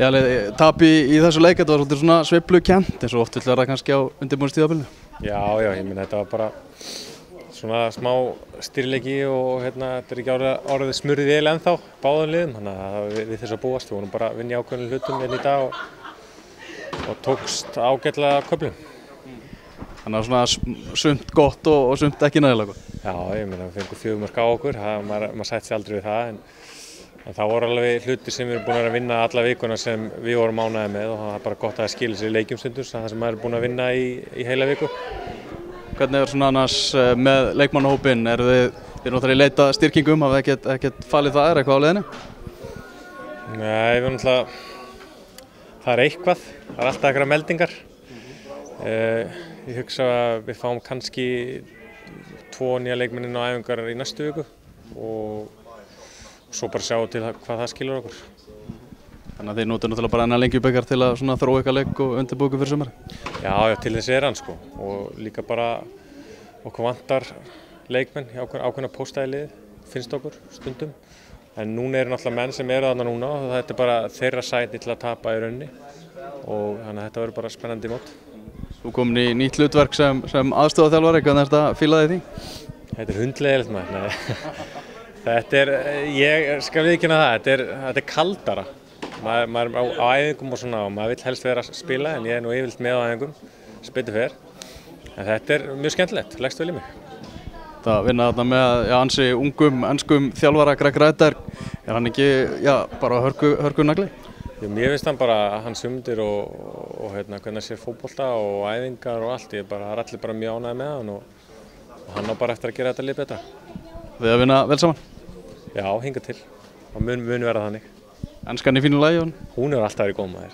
Tap í þessu leik, þetta var svolítið svona sveiflukennt eins og oft vill vera kannski á undirbúningstímabilinu. Já, ég meina þetta var bara svona smá stýrileiki og þetta er ekki orðið smurðið vel ennþá báðum liðum, þannig að við þess að búast. Við vorum bara að vinna í ákveðnum hlutum í dag og tókst ágætlega köflum. Þannig að svona sumt gott og sumt ekki nægilega gott. Já, ég meina við fengum 4 mörk á okkur, maður sætti sig aldrei við það, en það voru alveg hlutir sem við erum búin að vinna alla vikuna sem við vorum ánægðir með og það er bara gott að það skilir sér í leikjum stundum, það sem maður er búin að vinna í heila viku. Hvernig er svona annars með leikmannahópinn? Þið náttúrulega í leita styrkingum, hafið ekkert falið það eitthvað á leiðinni? Nei, við náttúrulega, það er eitthvað, það er alltaf einhverjar meldingar. Ég hugsa að við fáum kannski 2 nýja leikmenn inn á æfingar í næstu viku og svo bara sjá til hvað það skilur okkur. Þannig að þið notur náttúrulega bara enn Lengjubikar til að þróa ykkar leik og undirbúa ykkur fyrir sumar? Já, til þess er hann sko og líka bara okkur vantar leikmenn í ákveðna pósta í liðið, finnst okkur stundum. En núna eru náttúrulega menn sem eru þarna núna og þetta er bara þeirra sæti til að tapa í rauninni og þannig að þetta verður bara spennandi mót. Þú komin í nýtt hlutverk sem aðstoðarþjálfari, hvernig ertu að fíla þig því? Þetta er hundleiðilegt maður. Þetta er, ég skal viðurkenna það, þetta er kaldara. Maður er á æfingum og svona og maður vill helst vera að spila en ég er nú yfirleitt með á æfingum, sem betur fer. En þetta er mjög skemmtilegt, leggst vel í mig. Það vinna þarna með ansi ungum, enskum þjálfara Greg Ræder, er hann ekki bara hörkunagli? Mér finnst hann bara hans hugmyndir og hvernig hann sér fótbolta og æfingar og allt. Það er allir bara mjög ánægðir með hann og hann á bara eftir að gera þetta lið betra. Þið að vinna vel saman? Já, hingað til. Og mun verða þannig. Enskan í fínu lagi? Hún hefur alltaf verið góð maður.